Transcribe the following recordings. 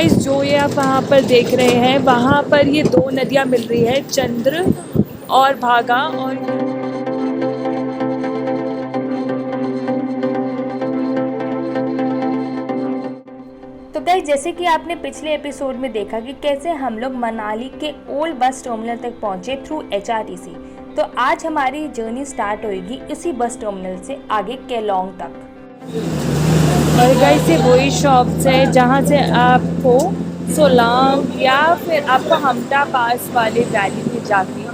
Guys जो ये आप वहाँ पर देख रहे हैं, वहाँ पर ये दो नदियाँ मिल रही है, चंद्र और भागा। और तो गाइस जैसे कि आपने पिछले एपिसोड में देखा कि कैसे हम लोग मनाली के ओल्ड बस टर्मिनल तक पहुंचे थ्रू एचआरटीसी। तो आज हमारी जर्नी स्टार्ट होगी इसी बस टर्मिनल से आगे केलोंग तक। और गाइस ये वही शॉप्स है जहाँ से आपको सोलांग या फिर आपको हमटा पास वाले वैली में जाके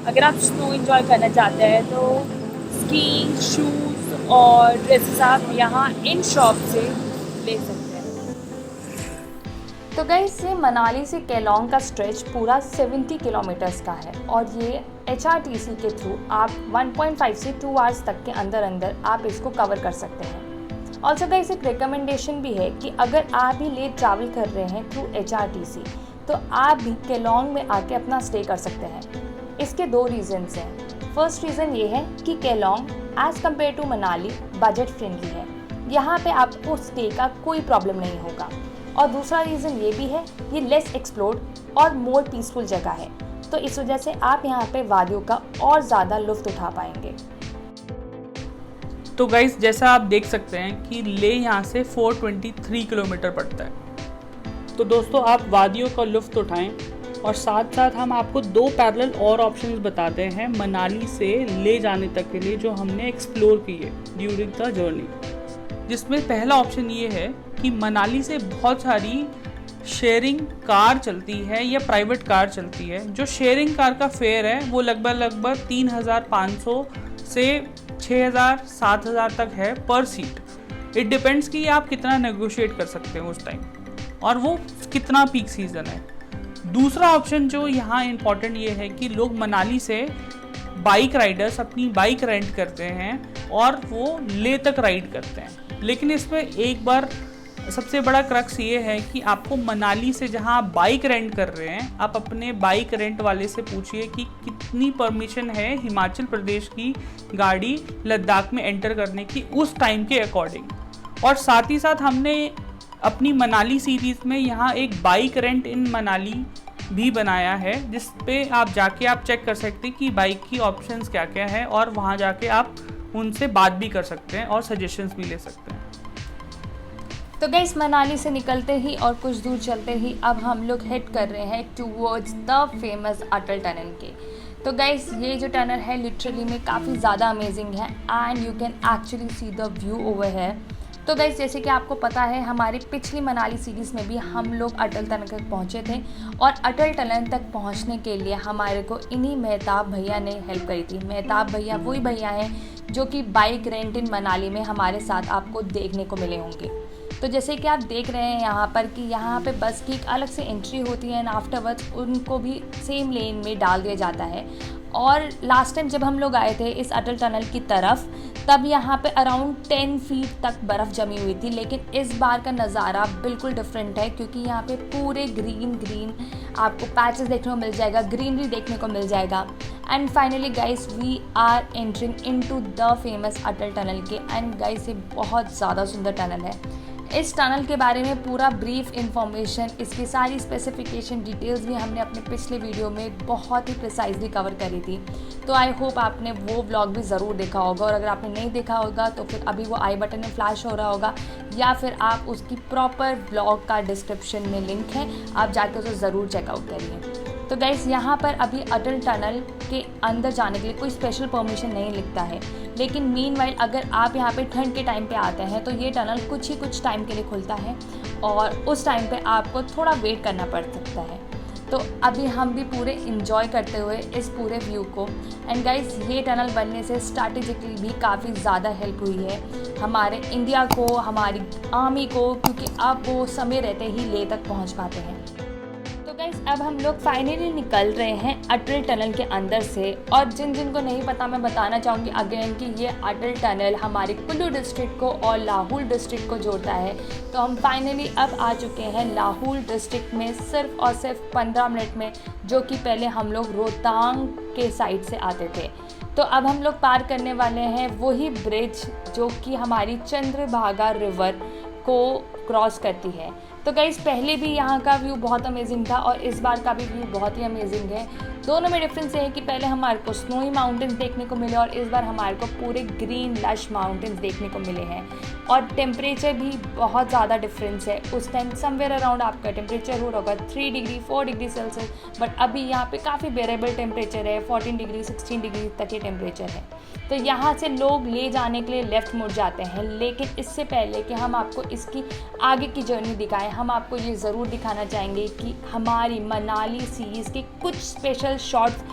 अगर आप स्नो एंजॉय करना चाहते हैं तो स्कीइंग शूज़ और ड्रेसेस आप यहाँ इन शॉप से ले सकते हैं। तो गाइस ये मनाली से केलोंग का स्ट्रेच पूरा 70 किलोमीटर्स का है और ये एचआरटीसी के थ्रू आप 1.5 से 2 आवर्स तक के अंदर अंदर आप इसको कवर कर सकते हैं। ऑल्सो गाइस एक रिकमेंडेशन भी है कि अगर आप भी लेट ट्रैवल कर रहे हैं थ्रू एचआरटीसी तो आप भी केलोंग में आके अपना स्टे कर सकते हैं। इसके दो रीजंस हैं। फर्स्ट रीज़न ये है कि Keylong as compared to Manali budget friendly है, यहाँ पे आपको स्टे का कोई प्रॉब्लम नहीं होगा। और दूसरा रीज़न ये भी है ये लेस एक्सप्लोर्ड और मोर पीसफुल जगह है, तो इस वजह से आप यहाँ पे वादियों का और ज़्यादा लुत्फ़ उठा पाएंगे। तो गाइस जैसा आप देख सकते हैं कि ले यहाँ से 423 किलोमीटर पड़ता है। तो दोस्तों आप वादियों का लुत्फ़ उठाएं और साथ साथ हम आपको दो पैरेलल और ऑप्शंस बताते हैं मनाली से ले जाने तक के लिए जो हमने एक्सप्लोर किए ड्यूरिंग द जर्नी। जिसमें पहला ऑप्शन ये है कि मनाली से बहुत सारी शेयरिंग कार चलती है या प्राइवेट कार चलती है। जो शेयरिंग कार का फेयर है वो लगभग 3,500 से 6,000-7,000 तक है पर सीट। इट डिपेंड्स कि आप कितना नेगोशिएट कर सकते हैं उस टाइम और वो कितना पीक सीज़न है। दूसरा ऑप्शन जो यहाँ इम्पॉर्टेंट ये है कि लोग मनाली से बाइक राइडर्स अपनी बाइक रेंट करते हैं और वो ले तक राइड करते हैं। लेकिन इसमें एक बार सबसे बड़ा क्रक्स ये है कि आपको मनाली से जहाँ आप बाइक रेंट कर रहे हैं आप अपने बाइक रेंट वाले से पूछिए कि कितनी परमिशन है हिमाचल प्रदेश की गाड़ी लद्दाख में एंटर करने की उस टाइम के अकॉर्डिंग। और साथ ही साथ हमने अपनी मनाली सीरीज़ में यहाँ एक बाइक रेंट इन मनाली भी बनाया है जिस पे आप जाके आप चेक कर सकते हैं कि बाइक की ऑप्शंस क्या क्या है और वहाँ जाके आप उनसे बात भी कर सकते हैं और सजेशंस भी ले सकते हैं। तो गाइस मनाली से निकलते ही और कुछ दूर चलते ही अब हम लोग हेड कर रहे हैं towards the famous Atal tunnel के। तो गाइस ये जो टनल है लिटरली में काफ़ी ज़्यादा अमेजिंग है and you can actually see the view over है। तो गाइस जैसे कि आपको पता है हमारी पिछली मनाली सीरीज़ में भी हम लोग अटल टनल तक पहुँचे थे और अटल टनल तक पहुँचने के लिए हमारे को इन्हीं मेहताब भैया ने हेल्प करी थी। मेहताब भैया वही भैया हैं जो कि बाइक रेंट इन मनाली में हमारे साथ आपको देखने को मिले होंगे। तो जैसे कि आप देख रहे हैं यहाँ पर कि यहाँ पे बस की एक अलग से एंट्री होती है एंड आफ्टरवर्ड्स उनको भी सेम लेन में डाल दिया जाता है। और लास्ट टाइम जब हम लोग आए थे इस अटल टनल की तरफ तब यहाँ पे अराउंड 10 फीट तक बर्फ़ जमी हुई थी, लेकिन इस बार का नज़ारा बिल्कुल डिफरेंट है क्योंकि यहाँ पे पूरे ग्रीन आपको पैचेस देखने को मिल जाएगा, ग्रीनरी देखने को मिल जाएगा। And finally guys we are entering into the famous Atal tunnel के। एंड गाइस ये बहुत ज़्यादा सुंदर टनल है। इस टनल के बारे में पूरा ब्रीफ इंफॉर्मेशन, इसकी सारी स्पेसिफिकेशन डिटेल्स भी हमने अपने पिछले वीडियो में बहुत ही प्रिसाइजली कवर करी थी। तो आई होप आपने वो व्लॉग भी ज़रूर देखा होगा और अगर आपने नहीं देखा होगा तो फिर अभी वो आई बटन में फ्लैश हो रहा होगा या फिर आप उसकी प्रॉपर व्लॉग का डिस्क्रिप्शन में लिंक है, आप जाकर उसे ज़रूर चेकआउट करिए। तो गाइस यहाँ पर अभी अटल टनल के अंदर जाने के लिए कोई स्पेशल परमिशन नहीं लिखता है, लेकिन मीनवाइल अगर आप यहाँ पे ठंड के टाइम पे आते हैं तो ये टनल कुछ टाइम के लिए खुलता है और उस टाइम पे आपको थोड़ा वेट करना पड़ सकता है। तो अभी हम भी पूरे इंजॉय करते हुए इस पूरे व्यू को। एंड गाइस ये टनल बनने से स्ट्रैटेजिकली भी काफ़ी ज़्यादा हेल्प हुई है हमारे इंडिया को, हमारी आर्मी को, क्योंकि अब वो समय रहते ही ले तक पहुँच पाते हैं। तो गाइस अब हम लोग फाइनली निकल रहे हैं अटल टनल के अंदर से। और जिनको नहीं पता मैं बताना चाहूँगी अगेन कि ये अटल टनल हमारे कुल्लू डिस्ट्रिक्ट को और लाहौल डिस्ट्रिक्ट को जोड़ता है। तो हम फाइनली अब आ चुके हैं लाहौल डिस्ट्रिक्ट में सिर्फ और सिर्फ 15 मिनट में, जो कि पहले हम लोग रोहतांग के साइड से आते थे। तो अब हम लोग पार करने वाले हैं वही ब्रिज जो कि हमारी चंद्रभागा रिवर को क्रॉस करती है। तो गाइस पहले भी यहाँ का व्यू बहुत अमेजिंग था और इस बार का भी व्यू बहुत ही अमेजिंग है। दोनों में डिफरेंस ये है कि पहले हमारे को स्नोई माउंटेन्स देखने को मिले और इस बार हमारे को पूरे ग्रीन लश माउंटेन्स देखने को मिले हैं। और टेम्परेचर भी बहुत ज़्यादा डिफरेंस है। उस टाइम समवेयर अराउंड आपका टेम्परेचर हो रहा होगा 3 डिग्री 4 डिग्री सेल्सियस, बट अभी यहाँ पे काफ़ी बेरेबल टेम्परेचर है, 14 डिग्री 16 डिग्री तक ये टेम्परेचर है। तो यहाँ से लोग ले जाने के लिए लेफ़्ट मुड़ जाते हैं, लेकिन इससे पहले कि हम आपको इसकी आगे की जर्नी दिखाएं, हम आपको ये ज़रूर दिखाना चाहेंगे कि हमारी मनाली सीरीज़ के कुछ स्पेशल शॉट्स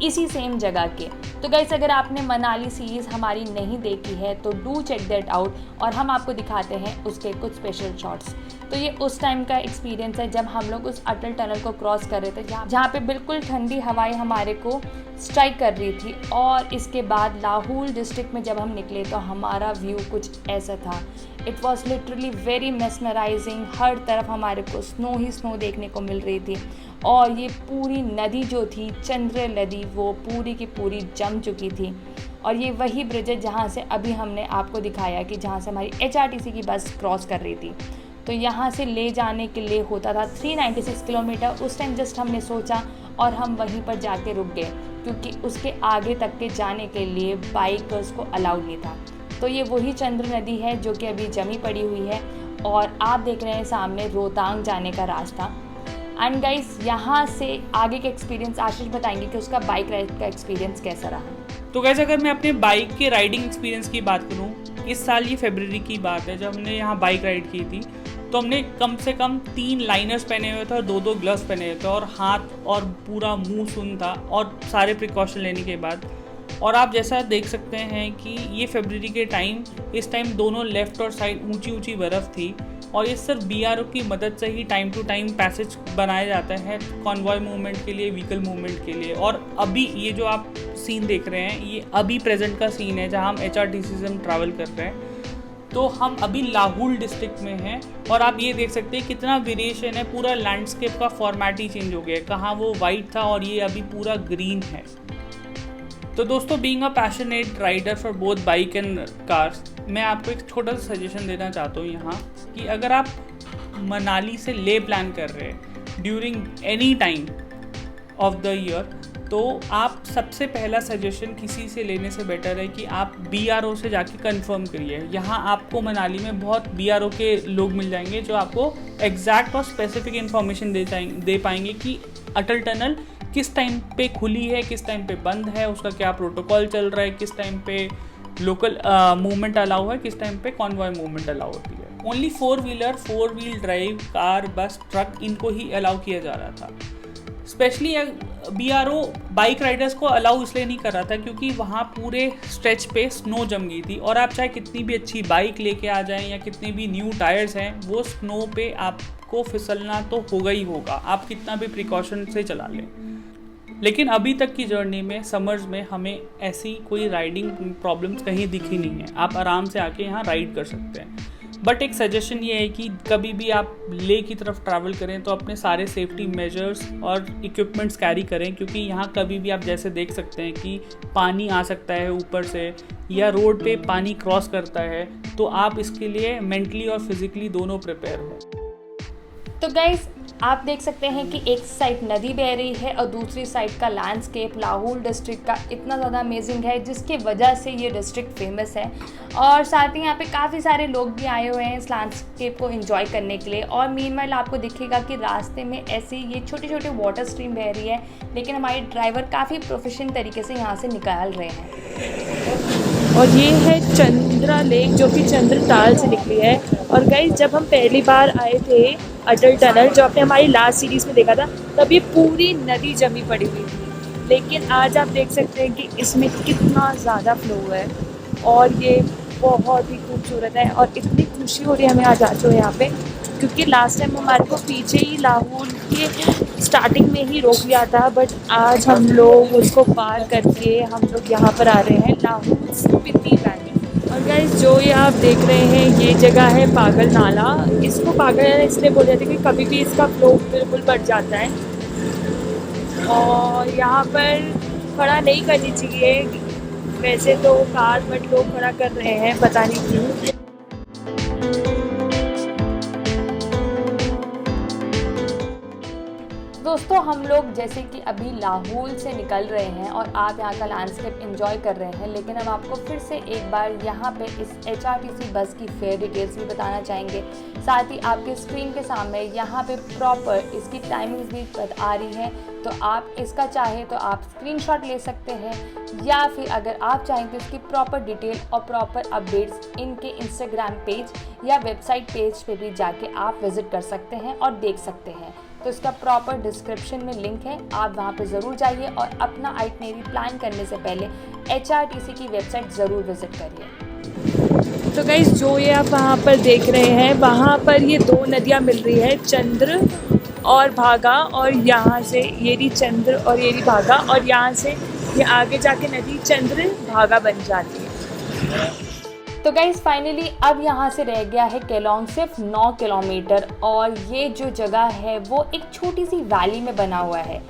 इसी सेम जगह के। तो गाइस अगर आपने मनाली सीरीज़ हमारी नहीं देखी है तो डू चेक दैट आउट और हम आपको दिखाते हैं उसके कुछ स्पेशल शॉट्स। तो ये उस टाइम का एक्सपीरियंस है जब हम लोग उस अटल टनल को क्रॉस कर रहे थे, जहाँ पे बिल्कुल ठंडी हवाएं हमारे को स्ट्राइक कर रही थी। और इसके बाद लाहौल डिस्ट्रिक्ट में जब हम निकले तो हमारा व्यू कुछ ऐसा था। It was literally very mesmerising. हर तरफ हमारे को स्नो ही स्नो देखने को मिल रही थी और ये पूरी नदी जो थी चंद्र नदी, वो पूरी की पूरी जम चुकी थी। और ये वही ब्रिज है जहाँ से अभी हमने आपको दिखाया कि जहाँ से हमारी HRTC की बस क्रॉस कर रही थी। तो यहाँ से ले जाने के लिए होता था 396 किलोमीटर। उस टाइम जस्ट हमने सोचा और हम वहीं पर जाके रुक गए, क्योंकि उसके आगे तक के जाने के लिए बाइकर्स को अलाउड नहीं था। तो ये वही चंद्र नदी है जो कि अभी जमी पड़ी हुई है और आप देख रहे हैं सामने रोहतांग जाने का रास्ता। एंड गाइस यहाँ से आगे के एक्सपीरियंस आशीष बताएंगे कि उसका बाइक राइड का एक्सपीरियंस कैसा रहा। तो गाइस अगर मैं अपने बाइक के राइडिंग एक्सपीरियंस की बात करूँ, इस साल ये फरवरी की बात है जब हमने यहाँ बाइक राइड की थी, तो हमने कम से कम 3 लाइनर्स पहने हुए थे और 2 ग्लव्स पहने हुए थे और हाथ और पूरा मुंह सुन था और सारे प्रिकॉशन लेने के बाद। और आप जैसा देख सकते हैं कि ये फरवरी के टाइम, इस टाइम दोनों लेफ़्ट और साइड ऊंची बर्फ़ थी और ये सिर्फ BRO की मदद से ही टाइम टू टाइम पैसेज बनाए जाते हैं कॉन्वॉय मूवमेंट के लिए, व्हीकल मूवमेंट के लिए। और अभी ये जो आप सीन देख रहे हैं ये अभी प्रेजेंट का सीन है जहाँ हम HRTC से हम ट्रैवल कर रहे हैं। तो हम अभी लाहौल डिस्ट्रिक्ट में हैं और आप ये देख सकते हैं कितना वेरिएशन है, पूरा लैंडस्केप का फॉर्मेट ही चेंज हो गया है। कहाँ वो वाइट था और ये अभी पूरा ग्रीन है। तो दोस्तों, being a passionate rider for both bike and cars, मैं आपको एक छोटा सा सजेशन देना चाहता हूँ यहाँ कि अगर आप मनाली से ले प्लान कर रहे हैं during any time of the year, तो आप सबसे पहला सजेशन किसी से लेने से बेटर है कि आप BRO से जाके कंफर्म करिए। यहाँ आपको मनाली में बहुत BRO के लोग मिल जाएंगे जो आपको एग्जैक्ट और स्पेसिफिक इन्फॉर्मेशन दे पाएंगे कि अटल टनल किस टाइम पे खुली है, किस टाइम पे बंद है, उसका क्या प्रोटोकॉल चल रहा है, किस टाइम पे लोकल मूवमेंट अलाउ है, किस टाइम पे कॉन्वॉय मूवमेंट अलाउ होती है। ओनली 4 व्हील ड्राइव, कार, बस, ट्रक, इनको ही अलाउ किया जा रहा था। स्पेशली BRO बाइक राइडर्स को अलाउ इसलिए नहीं कर रहा था क्योंकि वहाँ पूरे स्ट्रेच पे स्नो जम गई थी और आप चाहे कितनी भी अच्छी बाइक लेके आ जाएं या कितनी भी न्यू टायर्स हैं, वो स्नो पे आपको फिसलना तो होगा ही होगा, आप कितना भी प्रिकॉशन से चला लें। लेकिन अभी तक की जर्नी में समर्स में हमें ऐसी कोई राइडिंग प्रॉब्लम्स कहीं दिखी नहीं है। आप आराम से आके यहाँ राइड कर सकते हैं। बट एक सजेशन ये है कि कभी भी आप ले की तरफ ट्रैवल करें तो अपने सारे सेफ्टी मेजर्स और इक्विपमेंट्स कैरी करें, क्योंकि यहाँ कभी भी आप जैसे देख सकते हैं कि पानी आ सकता है ऊपर से या रोड पे पानी क्रॉस करता है, तो आप इसके लिए मेंटली और फिजिकली दोनों प्रिपेयर हो। तो गाइस आप देख सकते हैं कि एक साइड नदी बह रही है और दूसरी साइड का लैंडस्केप लाहौल डिस्ट्रिक्ट का इतना ज़्यादा अमेजिंग है जिसके वजह से ये डिस्ट्रिक्ट फेमस है। और साथ ही यहाँ पे काफ़ी सारे लोग भी आए हुए हैं इस लैंडस्केप को एंजॉय करने के लिए। और मीनवाइल आपको दिखेगा कि रास्ते में ऐसे ये छोटे छोटे वाटर स्ट्रीम बह रही है, लेकिन हमारे ड्राइवर काफ़ी प्रोफेशनल तरीके से यहाँ से निकाल रहे हैं। और ये है चंद्रा लेक जो कि चंद्रताल से निकली है। और गाइस जब हम पहली बार आए थे अटल टनल, जो आपने हमारी लास्ट सीरीज़ में देखा था, तब ये पूरी नदी जमी पड़ी हुई थी। लेकिन आज आप देख सकते हैं कि इसमें कितना ज़्यादा फ्लो है और ये बहुत ही खूबसूरत है। और इतनी खुशी हो रही है हमें आज आके यहाँ पे, क्योंकि लास्ट टाइम हमारे को पीछे ही लाहौल के स्टार्टिंग में ही रोक लिया था, बट आज हम लोग उसको पार करके हम लोग यहाँ पर आ रहे हैं लाहौल स्पीति वैली। और गाइस जो ये आप देख रहे हैं ये जगह है पागल नाला। इसको पागल नाला इसलिए बोल जाते हैं कि कभी भी इसका फ्लो बिल्कुल बढ़ जाता है और यहाँ पर खड़ा नहीं करनी चाहिए वैसे तो कार, बट लोग खड़ा कर रहे हैं, पता नहीं क्यों। दोस्तों हम लोग जैसे कि अभी लाहौल से निकल रहे हैं और आप यहाँ का लैंडस्केप एंजॉय कर रहे हैं, लेकिन हम आपको फिर से एक बार यहाँ पे इस HRTC बस की फेयर डिटेल्स भी बताना चाहेंगे। साथ ही आपके स्क्रीन के सामने यहाँ पे प्रॉपर इसकी टाइमिंग्स भी आ रही है, तो आप इसका चाहे तो आप स्क्रीनशॉट ले सकते हैं, या फिर अगर आप चाहें तो इसकी प्रॉपर डिटेल और प्रॉपर अपडेट्स इनके इंस्टाग्राम पेज या वेबसाइट पेज पे भी जाके आप विज़िट कर सकते हैं और देख सकते हैं। तो इसका प्रॉपर डिस्क्रिप्शन में लिंक है, आप वहाँ पे ज़रूर जाइए और अपना आइटनरी प्लान करने से पहले HRTC की वेबसाइट ज़रूर विज़िट करिए। तो गाइस जो ये आप वहाँ पर देख रहे हैं, वहाँ पर ये दो नदियाँ मिल रही है, चंद्र और भागा, और यहाँ से ये रही चंद्र और ये रही भागा, और यहाँ से ये आगे जाके नदी चंद्र भागा बन जाती है। तो गाइज़ फाइनली अब यहाँ से रह गया है केलोंग सिर्फ 9 किलोमीटर, और ये जो जगह है वो एक छोटी सी वैली में बना हुआ है।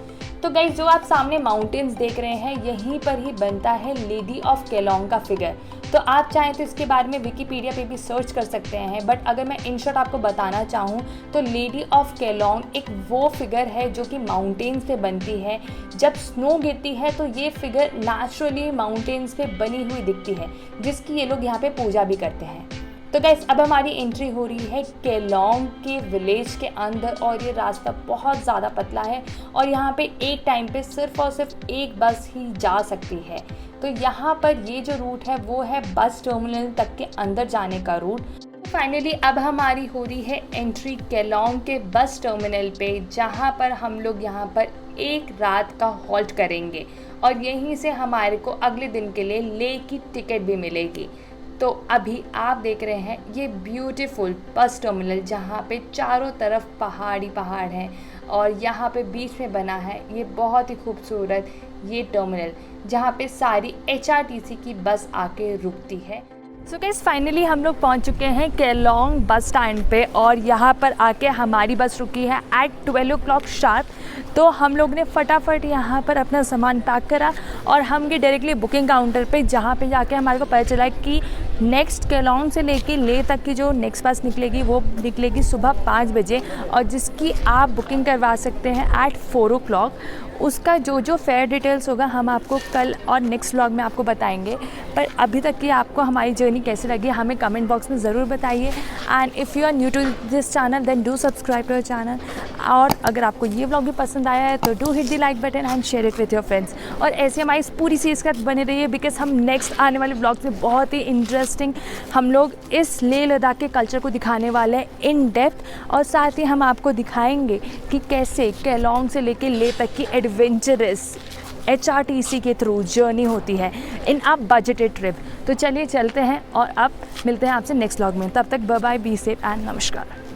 तो गाइज़ जो आप सामने माउंटेन्स देख रहे हैं, यहीं पर ही बनता है लेडी ऑफ केलोंग का फिगर। तो आप चाहें तो इसके बारे में विकीपीडिया पे भी सर्च कर सकते हैं, बट अगर मैं इन शॉर्ट आपको बताना चाहूँ तो लेडी ऑफ केलोंग एक वो फिगर है जो कि माउंटेन्स पे बनती है। जब स्नो गिरती है तो ये फिगर नेचुरली माउंटेन्स पे बनी हुई दिखती है, जिसकी ये लोग यहाँ पे पूजा भी करते हैं। तो गाइस अब हमारी एंट्री हो रही है केलोंग के विलेज के अंदर, और ये रास्ता बहुत ज़्यादा पतला है और यहाँ पे एक टाइम पे सिर्फ और सिर्फ एक बस ही जा सकती है। तो यहाँ पर ये जो रूट है वो है बस टर्मिनल तक के अंदर जाने का रूट। फाइनली अब हमारी हो रही है एंट्री केलोंग के बस टर्मिनल पे, जहाँ पर हम लोग यहाँ पर एक रात का हॉल्ट करेंगे और यहीं से हमारे को अगले दिन के लिए ले की टिकट भी मिलेगी। तो अभी आप देख रहे हैं ये ब्यूटीफुल बस टर्मिनल, जहाँ पे चारों तरफ पहाड़ी पहाड़ हैं और यहाँ पे बीच में बना है ये बहुत ही खूबसूरत ये टर्मिनल, जहाँ पे सारी HRTC की बस आके रुकती है। सो गाइस फाइनली हम लोग पहुंच चुके हैं केलोंग बस स्टैंड पे, और यहाँ पर आके हमारी बस रुकी है एट 12 o'clock शार्प। तो हम लोग ने फटाफट यहाँ पर अपना सामान पैक करा और हम गए डायरेक्टली बुकिंग काउंटर पे, जहाँ पे जाके हमारे को पता चला कि नेक्स्ट केलोंग से लेके ले तक की जो नेक्स्ट बस निकलेगी वो निकलेगी सुबह 5 बजे, और जिसकी आप बुकिंग करवा सकते हैं एट 4 o'clock। उसका जो फेयर डिटेल्स होगा हम आपको कल और नेक्स्ट व्लॉग में आपको बताएंगे। पर अभी तक की आपको हमारी जर्नी कैसी लगी हमें कमेंट बॉक्स में ज़रूर बताइए। And if you are new to this channel then do subscribe to our channel. और अगर आपको ये व्लॉग भी पसंद आया है तो do hit the like button and share it with your friends. और ऐसे हमारी पूरी सीरीज़ का बने रहिए, बिकॉज हम नेक्स्ट आने वाले व्लॉग्स में बहुत ही इंटरेस्टिंग हम लोग इस लेह लद्दाख के कल्चर को दिखाने वाले हैं इन डेप्थ, और साथ ही हम आपको दिखाएंगे कि कैसे केलोंग से लेके लेह तक की एडवेंचरस HRTC के थ्रू जर्नी होती है इन अ बजटेड ट्रिप। तो चलिए चलते हैं और अब मिलते हैं आपसे नेक्स्ट व्लॉग में। तब तक bye bye, be safe and नमस्कार।